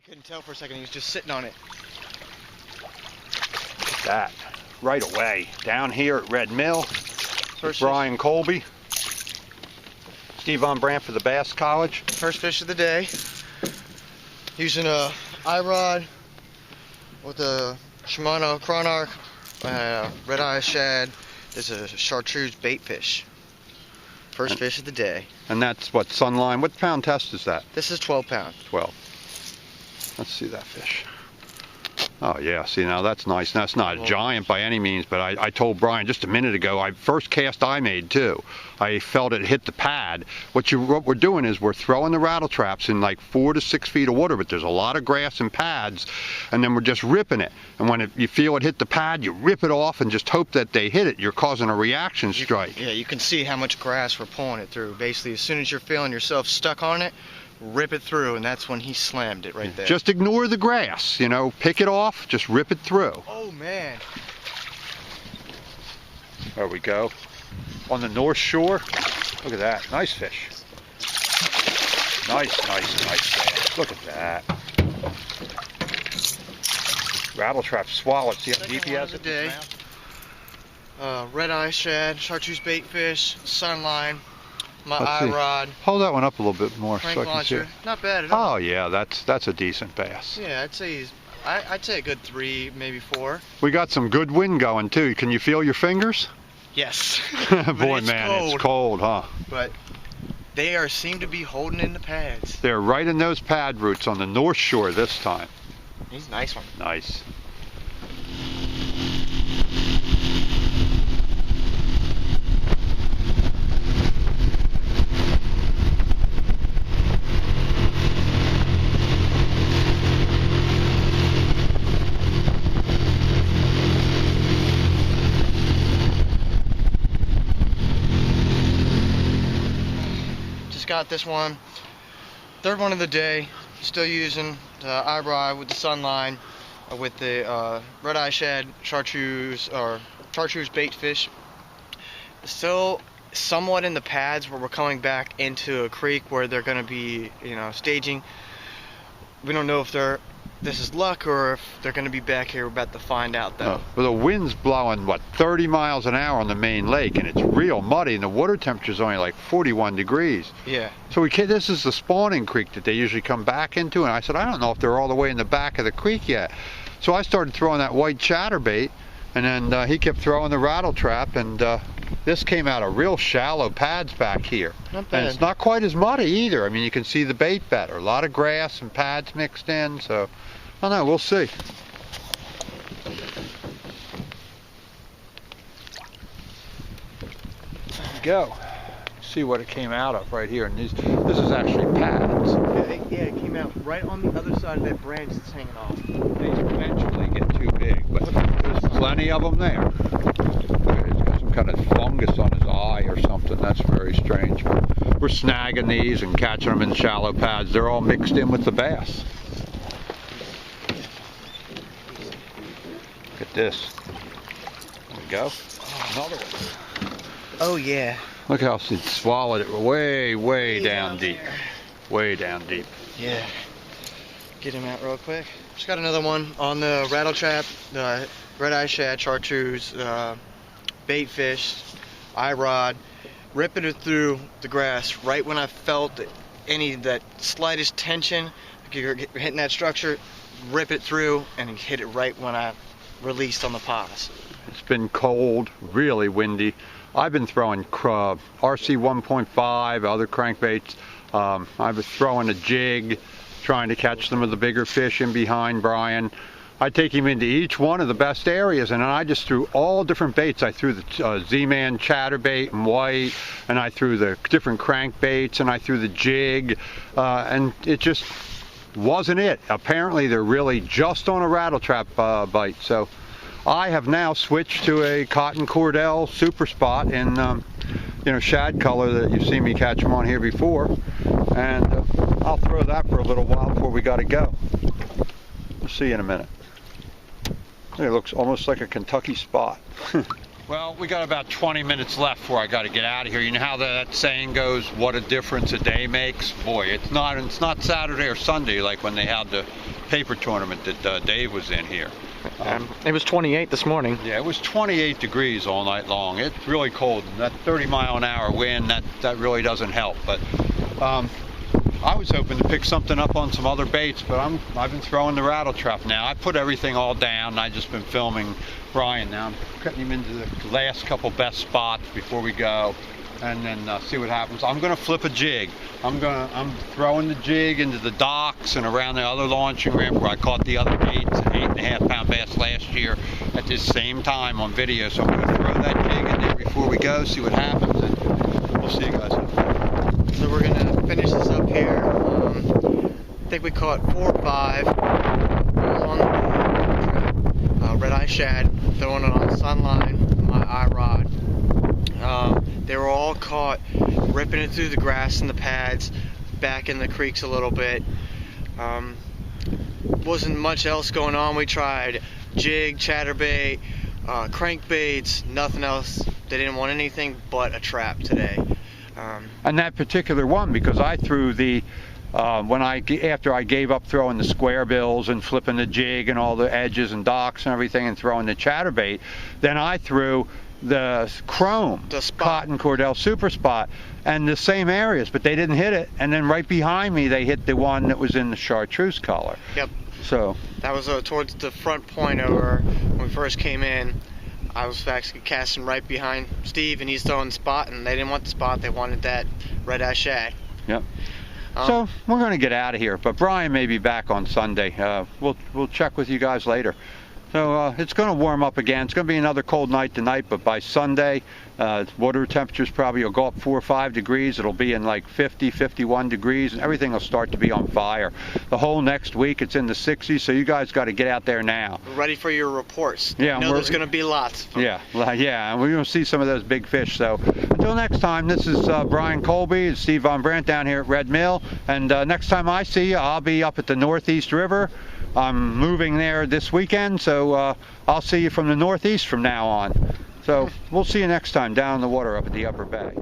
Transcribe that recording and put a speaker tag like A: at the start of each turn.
A: couldn't tell for a second. He was just sitting on it.
B: That right away down here at Red Mill.
A: First
B: Brian Colby, Steve Von Brandt for the Bass College.
A: First fish of the day. Using a I-rod with a Shimano Chronarch, red eye shad. This is a chartreuse bait fish. First fish of the day.
B: And that's what, Sunline? What pound test is that?
A: This is 12 pound.
B: 12. Let's see that fish. Oh yeah, see now that's nice. That's not a giant by any means, but I told Brian just a minute ago, first cast I made too, I felt it hit the pad. What we're doing is we're throwing the rattle traps in like 4 to 6 feet of water, but there's a lot of grass and pads, and then we're just ripping it. And when you feel it hit the pad, you rip it off and just hope that they hit it. You're causing a reaction strike.
A: Yeah, you can see how much grass we're pulling it through. Basically, as soon as you're feeling yourself stuck on it, rip it through, and that's when he slammed it right there.
B: Just ignore the grass, you know, pick it off, just rip it through.
A: Oh man.
B: There we go. On the North Shore. Look at that. Nice fish. Nice fish. Look at that. Rattle trap swallowed. See how deep he has it in his mouth?
A: Red eye shad, chartreuse bait fish, sunline. My I-rod.
B: Hold that one up a little bit more
A: crank
B: so I can
A: launcher.
B: see it.
A: Not bad at all.
B: Oh yeah, that's a decent bass.
A: Yeah, I'd say I'd say a good 3, maybe 4.
B: We got some good wind going too. Can you feel your fingers?
A: Yes.
B: Boy, man, it's cold, huh?
A: But they seem to be holding in the pads.
B: They're right in those pad roots on the North Shore this time.
A: He's a nice one.
B: Nice.
A: Got this one, third one of the day, still using the I-rod with the sunline, with the red eye shad chartreuse bait fish. Still somewhat in the pads where we're coming back into a creek where they're going to be, staging. We don't know if this is luck or if they're going to be back here. We're about to find out though.
B: Well, the wind's blowing, what, 30 miles an hour on the main lake, and it's real muddy, and the water temperature's only like 41 degrees.
A: Yeah. So
B: this is the spawning creek that they usually come back into, and I said, I don't know if they're all the way in the back of the creek yet. So I started throwing that white chatterbait, and then he kept throwing the rattle trap, and this came out of real shallow pads back here.
A: Not bad.
B: And it's not quite as muddy either. I mean, you can see the bait better. A lot of grass and pads mixed in, so I don't know, we'll see. There we go. See what it came out of right here. And this is actually pads.
A: Yeah, it came out right on the other side of that branch that's hanging off.
B: They eventually get too big, but there's plenty of them there. He's got some kind of fungus on his eye or something. That's very strange. But we're snagging these and catching them in shallow pads. They're all mixed in with the bass. Look at this. There we go. Oh, another one.
A: Oh yeah.
B: Look how it swallowed it way down deep. Way down deep.
A: Yeah. Get him out real quick. Just got another one on the rattle trap, the red eye shad, chartreuse, bait fish, I-rod, ripping it through the grass right when I felt that slightest tension, you're hitting that structure, rip it through, and hit it right when I released on the pause.
B: It's been cold, really windy. I've been throwing RC 1.5, other crankbaits. I was throwing a jig, trying to catch some of the bigger fish in behind Brian. I take him into each one of the best areas, and then I just threw all different baits. I threw the Z-Man chatterbait and white, and I threw the different crankbaits, and I threw the jig, and it just wasn't it. Apparently they're really just on a rattle trap bite. So I have now switched to a cotton cordell super spot in shad color that you've seen me catch them on here before, and I'll throw that for a little while before we got to go. We'll see you in a minute. It looks almost like a Kentucky spot. Well, we got about 20 minutes left before I got to get out of here. You know how that saying goes, what a difference a day makes? Boy, it's not Saturday or Sunday like when they had the paper tournament that Dave was in here.
A: It was 28 this morning.
B: Yeah, it was 28 degrees all night long. It's really cold, and that 30-mile-an-hour wind, that really doesn't help. But I was hoping to pick something up on some other baits, but I've been throwing the rattle trap now. I put everything all down, and I've just been filming Brian now. I'm cutting him into the last couple best spots before we go, and then see what happens. I'm going to flip a jig. I'm throwing the jig into the docks and around the other launching ramp where I caught the other baits, an 8.5-pound bass last year at this same time on video. So I'm going to throw that jig in there before we go, see what happens, and we'll see you guys.
A: So we're going to finish this up here. I think we caught 4 or 5 on red-eye shad, throwing it on Sunline, my eye rod. They were all caught ripping it through the grass and the pads, back in the creeks a little bit. Wasn't much else going on. We tried jig, chatterbait, crankbaits, nothing else. They didn't want anything but a trap today.
B: And that particular one, because I threw the after I gave up throwing the square bills and flipping the jig and all the edges and docks and everything and throwing the chatterbait, then I threw the chrome, cotton Cordell super spot, and the same areas, but they didn't hit it. And then right behind me, they hit the one that was in the chartreuse color.
A: Yep.
B: So
A: that was towards the front point over when we first came in. I was actually casting right behind Steve, and he's throwing the spot, and they didn't want the spot. They wanted that red-eye shad.
B: Yep. So we're going to get out of here, but Brian may be back on Sunday. We'll check with you guys later. So it's going to warm up again. It's going to be another cold night tonight, but by Sunday, water temperatures probably will go up 4 or 5 degrees. It'll be in like 50, 51 degrees, and everything will start to be on fire. The whole next week, it's in the 60s, so you guys got to get out there now.
A: We're ready for your reports.
B: Yeah,
A: I know there's going to be lots.
B: Yeah, and we're going to see some of those big fish. So until next time, this is Brian Colby and Steve Von Brandt down here at Red Mill, and next time I see you, I'll be up at the Northeast River. I'm moving there this weekend, so I'll see you from the Northeast from now on. So we'll see you next time down in the water up at the Upper Bay.